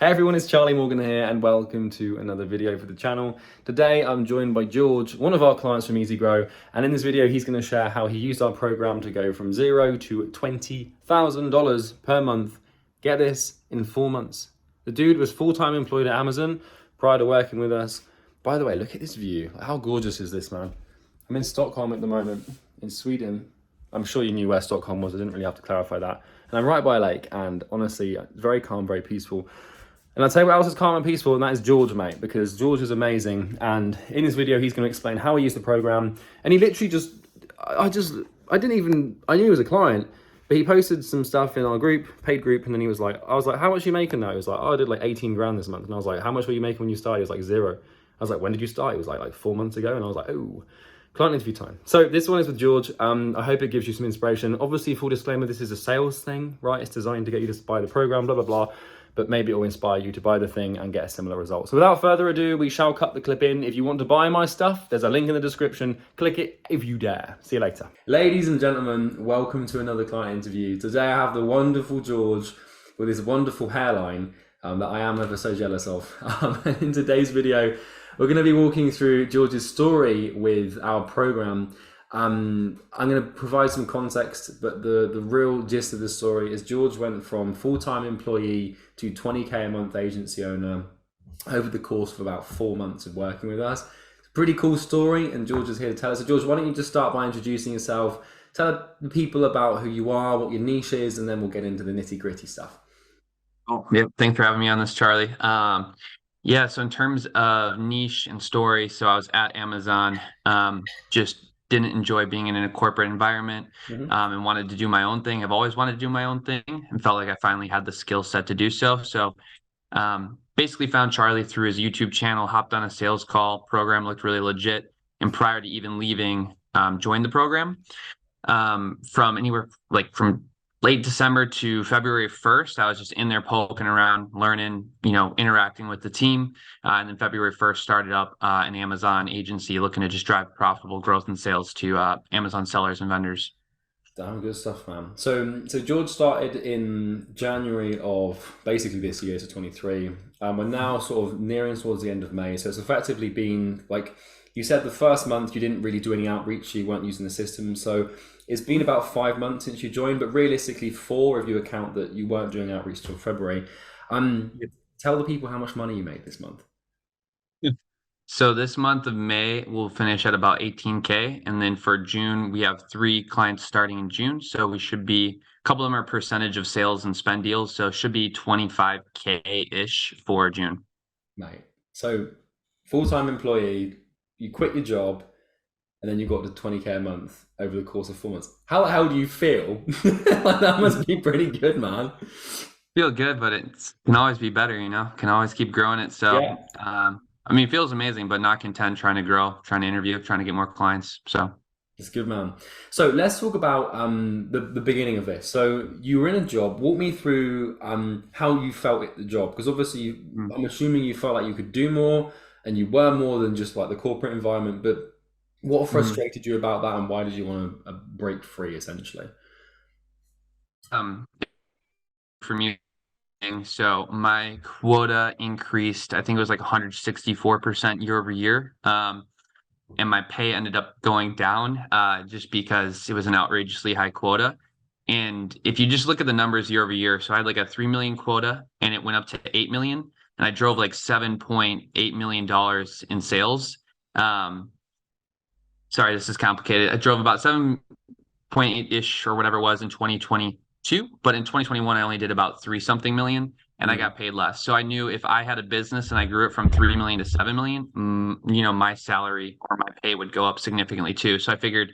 Hey everyone, it's Charlie Morgan here and welcome to another video for the channel. Today I'm joined by George, one of our clients from EasyGrow, and in this video he's going to share how he used our program to go from $0 to $20,000 per month. Get this, in 4 months. The dude was full-time employed at Amazon prior to working with us. By the way, look at this view. How gorgeous is this, man? I'm in Stockholm at the moment, in Sweden. I'm sure you knew where Stockholm was, I didn't really have to clarify that. And I'm right by a lake, and honestly, very calm, very peaceful. And I'll tell you what else is calm and peaceful, and that is George, mate, because George is amazing. And in this video, he's going to explain how he used the program. And he literally I knew he was a client, but he posted some stuff in our group, paid group, and then I was like, how much are you making now? He was like, oh, I did like 18 grand this month. And I was like, how much were you making when you started? He was like, 0. I was like, when did you start? He was like 4 months ago. And I was like, oh, client interview time. So this one is with George. I hope it gives you some inspiration. Obviously, full disclaimer, this is a sales thing, right? It's designed to get you to buy the program, blah, blah, blah. But maybe it will inspire you to buy the thing and get a similar result. So without further ado, we shall cut the clip in. If you want to buy my stuff, there's a link in the description. Click it if you dare. See you later. Ladies and gentlemen, welcome to another client interview. Today I have the wonderful George with his wonderful hairline that I am ever so jealous of. In today's video, we're going to be walking through George's story with our program. I'm going to provide some context, but the real gist of the story is George went from full-time employee to 20K a month agency owner over the course of about 4 months of working with us. It's a pretty cool story, and George is here to tell us. So George, why don't you just start by introducing yourself, tell the people about who you are, what your niche is, and then we'll get into the nitty-gritty stuff. Oh, yep. Thanks for having me on this, Charlie. Yeah, so in terms of niche and story, so I was at Amazon, just didn't enjoy being in a corporate environment, and wanted to do my own thing. I've always wanted to do my own thing and felt like I finally had the skill set to do so. So basically found Charlie through his YouTube channel, hopped on a sales call, program looked really legit. And prior to even leaving, joined the program from anywhere from late December to February 1st, I was just in there poking around, learning, interacting with the team. And then February 1st started up an Amazon agency looking to just drive profitable growth and sales to Amazon sellers and vendors. Damn good stuff, man. So George started in January of basically this year, so 23. We're now sort of nearing towards the end of May. So it's effectively been, like you said, the first month you didn't really do any outreach, you weren't using the system. So it's been about 5 months since you joined, but realistically 4 if you account that you weren't doing outreach till February. Tell the people how much money you made this month. So this month of May, we'll finish at about 18K. And then for June, we have 3 clients starting in June. So we should be, a couple of them are percentage of sales and spend deals. So it should be 25K-ish for June. Mate, so full-time employee, you quit your job, and then you got to 20K a month over the course of 4 months. How the hell do you feel? Like, that must be pretty good, man. Feel good, but it can always be better, can always keep growing it. So, yeah. It feels amazing, but not content, trying to grow, trying to interview, trying to get more clients. So it's good, man. So let's talk about the beginning of this. So you were in a job. Walk me through how you felt at the job, because obviously I'm assuming you felt like you could do more and you were more than just like the corporate environment. But what frustrated you about that, and why did you want to break free, essentially? For me, so my quota increased, I think it was like 164% year over year. And my pay ended up going down just because it was an outrageously high quota. And if you just look at the numbers year over year, so I had like a 3 million quota and it went up to 8 million, and I drove like $7.8 million in sales. Sorry, this is complicated. I drove about 7.8-ish or whatever it was in 2022, but in 2021, I only did about 3-something million, and I got paid less. So I knew if I had a business and I grew it from 3 million to 7 million, my salary or my pay would go up significantly too. So I figured,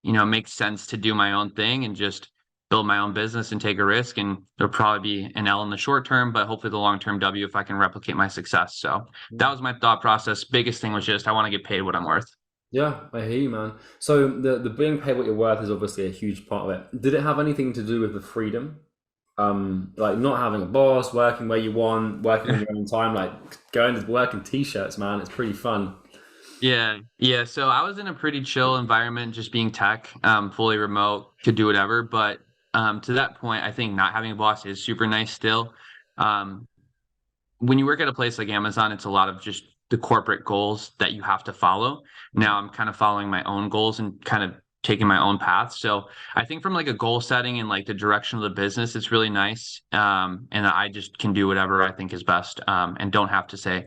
it makes sense to do my own thing and just build my own business and take a risk. And there'll probably be an L in the short term, but hopefully the long-term W if I can replicate my success. So that was my thought process. Biggest thing was just, I want to get paid what I'm worth. Yeah, I hear you, man. So the being paid what you're worth is obviously a huge part of it. Did it have anything to do with the freedom? Like not having a boss, working where you want, working in your own time, like going to work in t-shirts, man. It's pretty fun. Yeah. So I was in a pretty chill environment, just being tech, fully remote, could do whatever. But to that point, I think not having a boss is super nice still. when you work at a place like Amazon, it's a lot of just the corporate goals that you have to follow. Now I'm kind of following my own goals and kind of taking my own path. So I think from like a goal setting and like the direction of the business, it's really nice. And I just can do whatever I think is best, and don't have to say,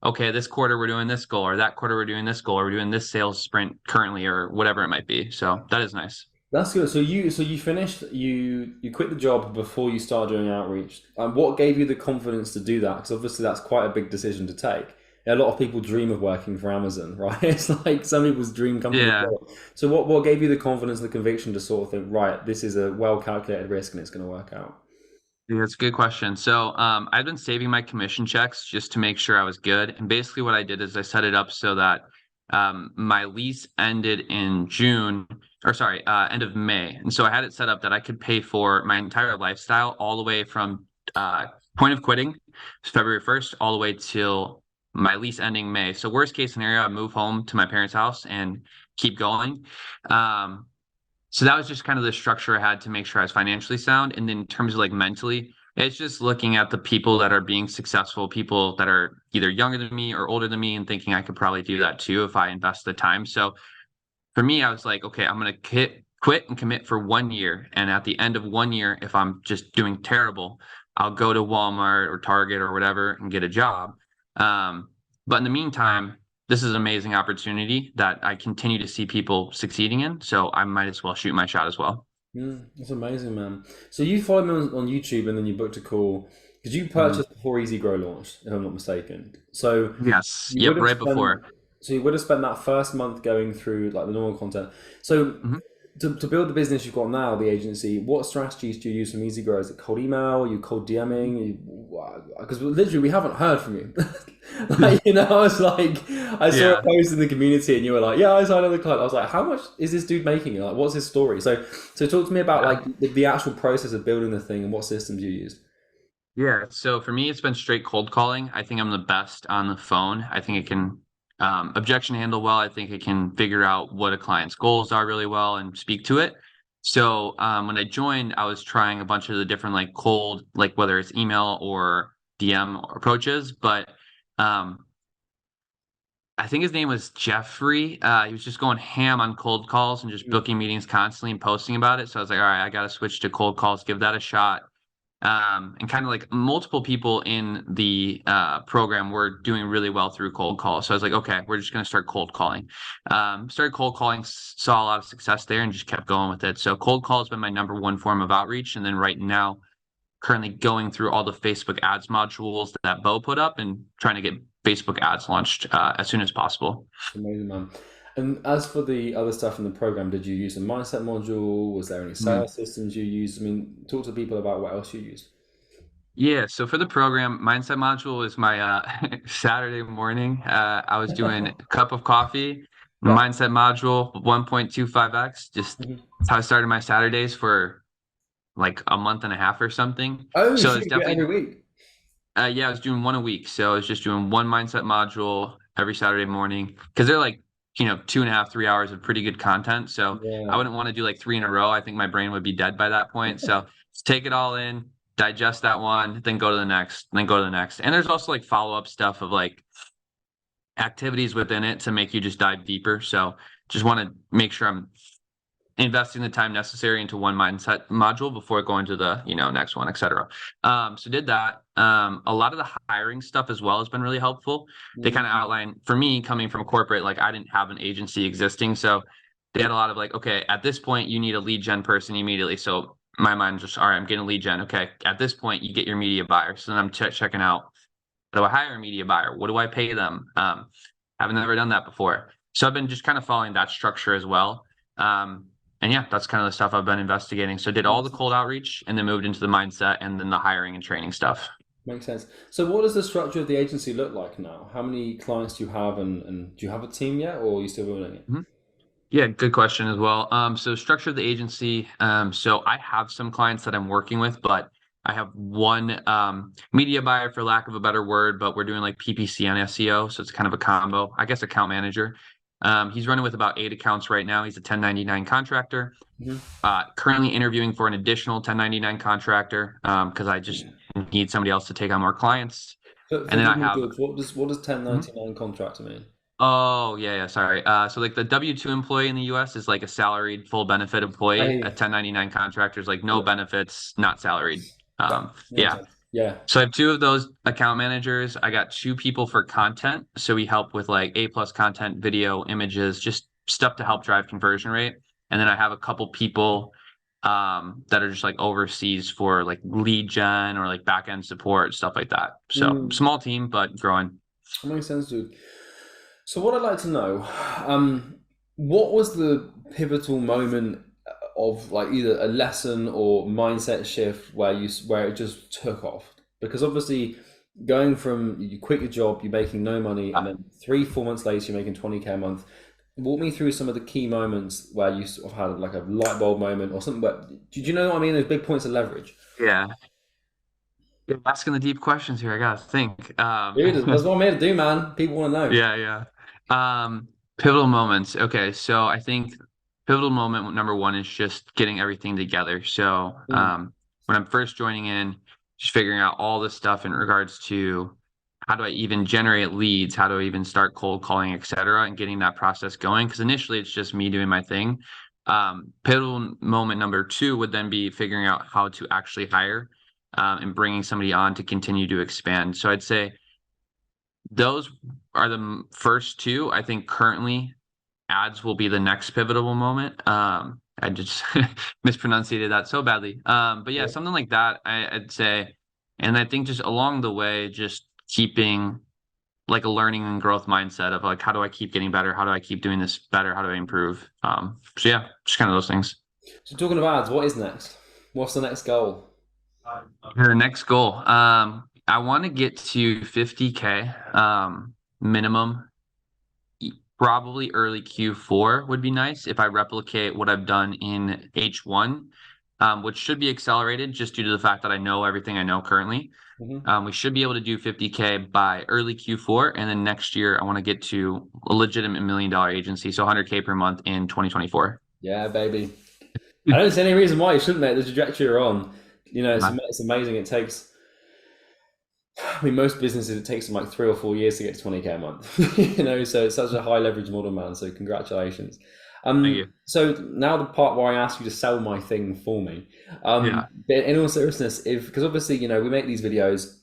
okay, this quarter we're doing this goal, or that quarter we're doing this goal, or we're doing this sales sprint currently, or whatever it might be. So that is nice. That's good. So you finished you quit the job before you started doing outreach. And what gave you the confidence to do that? Because obviously that's quite a big decision to take. A lot of people dream of working for Amazon, right? It's like some people's dream come true as Yeah. well. So what gave you the confidence and the conviction to sort of think, right, this is a well calculated risk and it's going to work out? Yeah, that's a good question. So, I've been saving my commission checks just to make sure I was good. And basically, what I did is I set it up so that my lease ended in June, or sorry, end of May. And so I had it set up that I could pay for my entire lifestyle all the way from point of quitting, February 1st, all the way till my lease ending May. So, worst case scenario, I move home to my parents' house and keep going. Um, so that was just kind of the structure I had to make sure I was financially sound. And then in terms of like mentally, it's just looking at the people that are being successful, people that are either younger than me or older than me, and thinking I could probably do that too if I invest the time. So for me, I was like, okay, I'm going to quit and commit for 1 year. And at the end of 1 year, if I'm just doing terrible, I'll go to Walmart or Target or whatever and get a job. Um, but in the meantime, this is an amazing opportunity that I continue to see people succeeding in. So I might as well shoot my shot as well. That's amazing, man. So you followed me on YouTube and then you booked a call because you Mhm. purchased before EasyGrow launched, if I'm not mistaken. So Yes. you would Yep. have Right spent before. you would have spent that first month going through like the normal content. So Mhm. to build the business you've got now, the agency, what strategies do you use from EasyGrow? Is it cold email? Are you cold DMing? Because literally we haven't heard from you. Like, I was like, I saw a Yeah. post in the community and you were like, yeah, I signed another client. I was like, how much is this dude making? Like, what's his story? So talk to me about like Yeah. the actual process of building the thing and what systems you use. Yeah. So for me, it's been straight cold calling. I think I'm the best on the phone. I think it can objection handle well. I think it can figure out what a client's goals are really well and speak to it. So when I joined, I was trying a bunch of the different like cold, like whether it's email or DM approaches, but um, I think his name was Jeffrey. He was just going ham on cold calls and just booking meetings constantly and posting about it. So I was like, all right, I got to switch to cold calls, give that a shot. And kind of like multiple people in the program were doing really well through cold calls. So I was like, okay, we're just going to start cold calling. Started cold calling, saw a lot of success there, and just kept going with it. So cold call has been my number one form of outreach. And then right now, currently going through all the Facebook ads modules that Bo put up and trying to get Facebook ads launched as soon as possible. Amazing, man. And as for the other stuff in the program, did you use a mindset module? Was there any sales systems you used? I mean, talk to people about what else you used. Yeah, so for the program, mindset module is my Saturday morning. I was doing a cup of coffee, Yeah. mindset module 1.25x. Just Mhm. that's how I started my Saturdays for like a month and a half or something. Oh, So shit, it's you do it definitely every week. yeah, I was doing one a week. So I was just doing one mindset module every Saturday morning because they're like, 2.5, 3 hours of pretty good content. So I Yeah, wouldn't want to do like three in a row. I think my brain would be dead by that point. So just take it all in, digest that one, then go to the next, then go to the next. And there's also like follow-up stuff of like activities within it to make you just dive deeper. So just want to make sure I'm investing the time necessary into one mindset module before going to the next one, etc. So did that. A lot of the hiring stuff as well has been really helpful. They kind of mm, outline for me coming from corporate, like I didn't have an agency existing, so they had a lot of like, okay, at this point you need a lead gen person immediately. So my mind just, all right, I'm getting a lead gen. Okay, at this point you get your media buyer. So then I'm checking out, how do I hire a media buyer? What do I pay them? I've never done that before. So I've been just kind of following that structure as well. Um, and yeah, that's kind of the stuff I've been investigating. So did all the makes cold sense. outreach and then moved into the mindset and then the hiring and training stuff. Makes sense. So, what does the structure of the agency look like now? How many clients do you have, and do you have a team yet, or are you still building it? Mhm. Yeah, good question as well. So structure of the agency. So I have some clients that I'm working with, but I have one media buyer for lack of a better word, but we're doing like PPC and SEO. So it's kind of a combo, I guess, account manager. He's running with about 8 accounts right now. He's a 1099 contractor. Hmm. Currently interviewing for an additional 1099 contractor because I just need somebody else to take on more clients. For And then I me, have George, what does Mhm. 1099 contractor mean? Oh, yeah, sorry. So like the W-2 employee in the US is like a salaried full benefit employee. A Hey, 1099 contractor is like no yeah, benefits, not salaried. that makes Yeah. sense. Yeah. So I have two of those account managers. I got two people for content. So we help with like A plus content, video, images, just stuff to help drive conversion rate. And then I have a couple people that are just like overseas for like lead gen or like back end support, stuff like that. So Mm, small team, but growing. that makes sense, dude. So what I'd like to know, what was the pivotal moment of like either a lesson or mindset shift where it just took off? Because obviously, going from you quit your job, you're making no money, and then 3, 4 months later, you're making 20K a month. Walk me through some of the key moments where you sort of had like a light bulb moment or something. But did you know what I mean? Those big points of leverage. Yeah. You're asking the deep questions here. I gotta think. Dude, that's what I'm here to do, man. People want to know. Yeah. Pivotal moments. Okay, so I think pivotal moment number one is just getting everything together. So, Mm, when I'm first joining in, just figuring out all this stuff in regards to how do I even generate leads, how do I even start cold calling, et cetera, and getting that process going. Because initially it's just me doing my thing. Pivotal moment number two would then be figuring out how to actually hire, and bringing somebody on to continue to expand. So I'd say those are the first two. I think currently ads will be the next pivotal moment. I just mispronunciated that so badly. But yeah, yeah. something like that, I'd say. And I think just along the way, just keeping like a learning and growth mindset of like, how do I keep getting better? How do I keep doing this better? How do I improve? So yeah, just kind of those things. So talking of ads, what is next? What's the next goal? Your next goal. I want to get to 50K minimum. Probably early Q4 would be nice if I replicate what I've done in H1, which should be accelerated just due to the fact that I know everything I know currently. Hmm. We should be able to do 50K by early Q4, and then next year I want to get to a legitimate $1 million agency, so 100K per month in 2024. Yeah, baby. I don't see any reason why you shouldn't make the trajectory you're on. It's amazing. It takes, I mean, most businesses, it takes them like 3 or 4 years to get to 20K a month. So it's such a high leverage model, man. So congratulations. Thank you. So now the part where I ask you to sell my thing for me. Yeah. But in all seriousness, if because obviously, we make these videos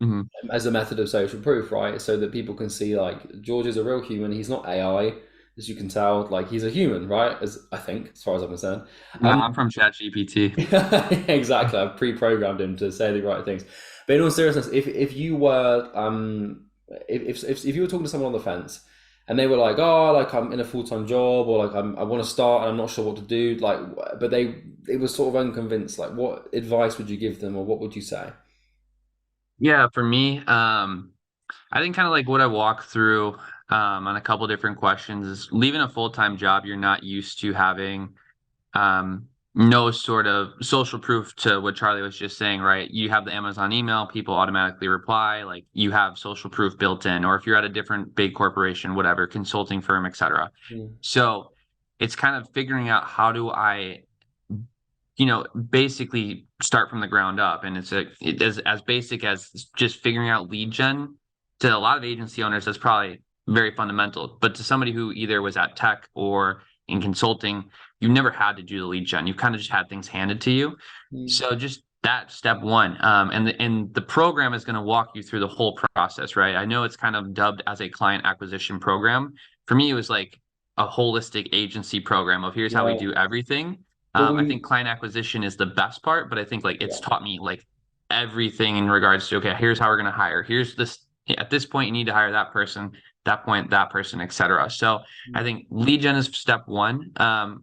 Hmm. as a method of social proof, right? So that people can see like George is a real human. He's not AI, as you can tell. Like he's a human, right? As I think, as far as I'm concerned. No, I'm from ChatGPT. Exactly. I've pre-programmed him to say the right things. But in all seriousness, if you were if you were talking to someone on the fence and they were like, oh, like I'm in a full-time job or like I want to start and I'm not sure what to do, like, but they were sort of unconvinced. Like, what advice would you give them or what would you say? Yeah, for me, I think kind of like what I walk through on a couple different questions is leaving a full-time job you're not used to having, no sort of social proof to what Charlie was just saying, right? You have the Amazon email, people automatically reply, like you have social proof built in, or if you're at a different big corporation, whatever, consulting firm, etc. Mm, So it's kind of figuring out how do I, basically start from the ground up. And as basic as just figuring out lead gen to a lot of agency owners, that's probably very fundamental. But to somebody who either was at tech or in consulting, you never had to do the lead gen. You kind of just had things handed to you. mm, So just that step one. And the program is going to walk you through the whole process, right? I know it's kind of dubbed as a client acquisition program. For me, it was like a holistic agency program of here's how we yeah. do everything. Well, I think client acquisition is the best part, but I think like it's yeah. taught me like everything in regards to okay, here's how we're going to hire. Here's this at this point you need to hire that person, that point that person, etc. So I Mm, think lead gen is step one,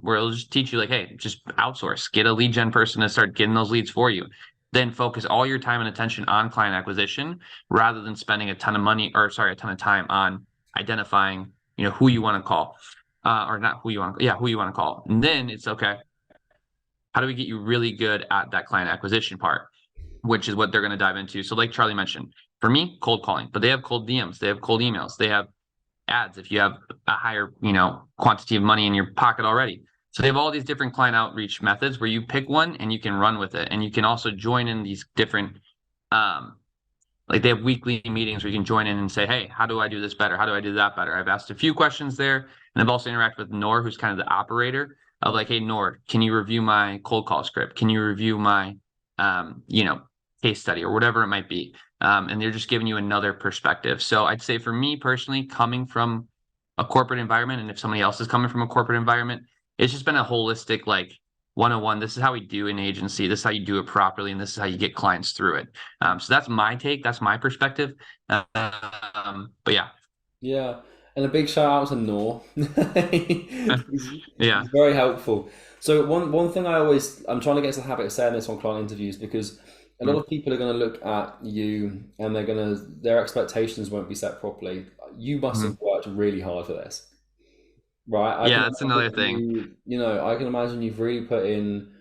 where it'll just teach you like, hey, just outsource, get a lead gen person to start getting those leads for you. Then focus all your time and attention on client acquisition rather than spending a ton of money or sorry, a ton of time on identifying, who you want to call. Or not who you want, yeah, who you want to call. And then it's okay, how do we get you really good at that client acquisition part, which is what they're going to dive into. So like Charlie mentioned, for me, cold calling, but they have cold DMs, they have cold emails, they have ads if you have a higher, quantity of money in your pocket already. So they have all these different client outreach methods where you pick one and you can run with it. And you can also join in these different um, like they have weekly meetings where you can join in and say, hey, how do I do this better? How do I do that better? I've asked a few questions there, and I've also interacted with Nor, who's kind of the operator of like, hey, Nor, can you review my cold call script? Can you review my, case study or whatever it might be? And they're just giving you another perspective. So I'd say for me personally, coming from a corporate environment, and if somebody else is coming from a corporate environment, it's just been a holistic, like, 101. This is how we do an agency. This is how you do it properly, and this is how you get clients through it. So that's my take. That's my perspective. But yeah, Yeah, and a big shout out to Noor. yeah. He's very helpful. So one thing I'm trying to get into the habit of saying this on client interviews, because a lot Mm, of people are going to look at you and their expectations won't be set properly. You must have mm. worked really hard for this. Right, I can Yeah, that's another imagine thing. I can imagine you've really put in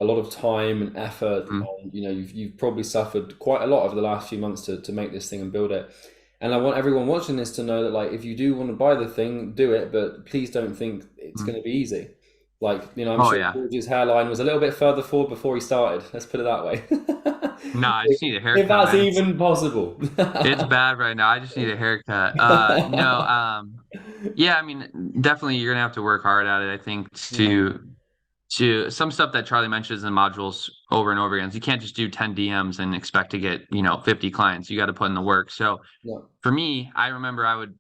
a lot of time and effort, Mm, and you've probably suffered quite a lot over the last few months to make this thing and build it. And I want everyone watching this to know that, like, if you do want to buy the thing, do it, but please don't think it's mm. going to be easy. Like, I'm Oh sure yeah. George's hairline was a little bit further forward before he started. Let's put it that way. No, I If just need a if haircut, that's man. even possible. It's bad right now. I just need a haircut. No, yeah, I mean, definitely you're gonna have to work hard at it. I think Yeah, to some stuff that Charlie mentions in modules over and over again. You can't just do 10 DMs and expect to get, 50 clients. You got to put in the work. So yeah, for me, I remember I would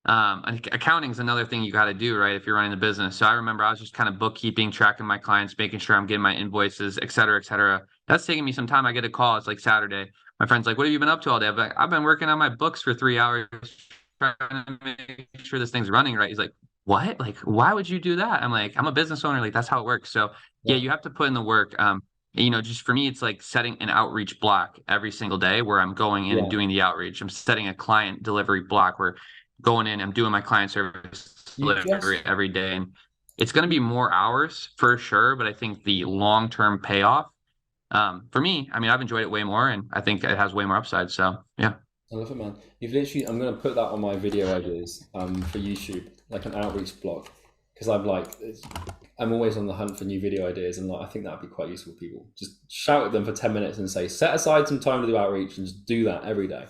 accounting is another thing you got to do, right? If you're running the business. So I remember I was just kind of bookkeeping, tracking my clients, making sure I'm getting my invoices, et cetera, et cetera. That's taking me some time. I get a call. It's like Saturday. My friend's like, what have you been up to all day? I've been working on my books for 3 hours, trying to make sure this thing's running right. He's like, what? Like, why would you do that? I'm like, I'm a business owner. Like, that's how it works. So yeah, yeah, you have to put in the work. Just for me, it's like setting an outreach block every single day where I'm going in and yeah. doing the outreach. I'm setting a client delivery block where going in, I'm doing my client service You delivery just every day. And it's going to be more hours for sure. But I think the long-term payoff, for me, I mean, I've enjoyed it way more and I think it has way more upside. So yeah. I love it, man. I'm going to put that on my video ideas for YouTube, like an outreach blog, because I'm always on the hunt for new video ideas, and like, I think that would be quite useful for people. Just shout at them for 10 minutes and say, set aside some time to do outreach, and just do that every day.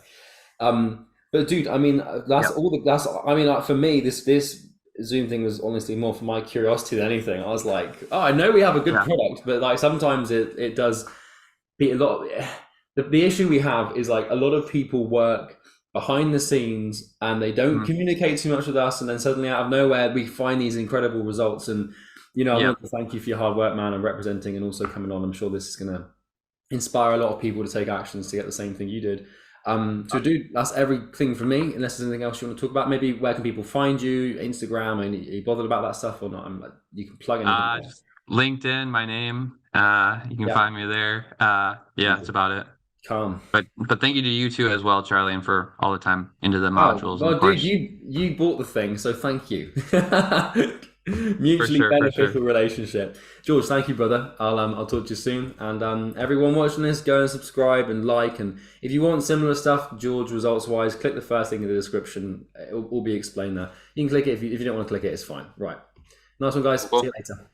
But dude, I mean, Yeah. I mean, like, for me, this Zoom thing was honestly more for my curiosity than anything. I was like, oh, I know we have a good Yeah. product, but like sometimes it does be a lot. The issue we have is, like, a lot of people work behind the scenes and they don't Mhm. communicate too much with us, and then suddenly out of nowhere we find these incredible results. And I Yeah. want to thank you for your hard work, man, and representing and also coming on. I'm sure this is going to inspire a lot of people to take actions to get the same thing you did. So dude, that's everything from me. Unless there's anything else you want to talk about, maybe where can people find you? Instagram? And are you bothered about that stuff or not? You can plug anything there. Just LinkedIn, my name. You can Yeah, find me there. Yeah, that's about it. calm. But thank you to you too as well, Charlie, and for all the time into the Oh, modules and of well, dude, course. you bought the thing, so thank you. For Mutually sure, for sure. beneficial relationship. George, thank you, brother. I'll talk to you soon. And everyone watching this, go and subscribe and like. And if you want similar stuff, George, results wise, click the first link in the description. It'll all be explained there. You can click it if you don't want to click it. It's fine. Right. Nice one, guys. See Cool. you later.